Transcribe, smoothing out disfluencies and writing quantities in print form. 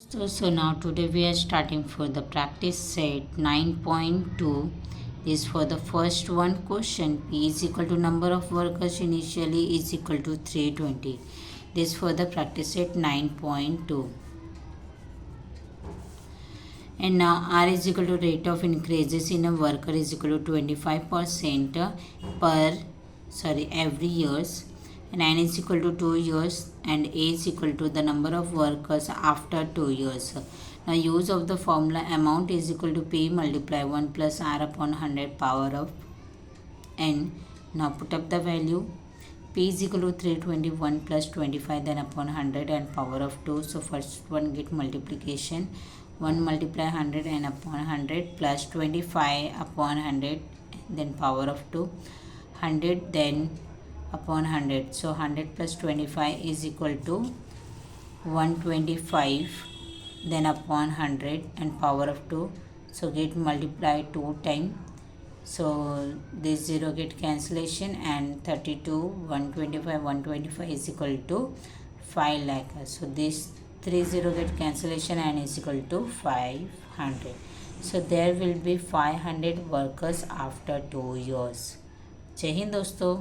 So now today we are starting for the practice set 9.2. This for the first one question. P is equal to number of workers initially is equal to 320. This for the practice set 9.2. And now R is equal to rate of increases in a worker is equal to 25% every years, and N is equal to 2 years, and A is equal to the number of workers after 2 years. Now use of the formula amount is equal to P multiply 1 plus R upon 100 power of N. Now put up the value. P is equal to 321 plus 25 then upon 100 and power of 2. So first one get multiplication. 1 multiply 100 and upon 100 plus 25 upon 100 then power of 2. 100 then upon 100. So 100 plus 25 is equal to 125 then upon 100 and power of 2. So get multiplied 2 times. So this 0 get cancellation and 32 125 is equal to 5 lakh. So this 30 get cancellation and is equal to 500. So there will be 500 workers after 2 years. जय हिंद दोस्तों.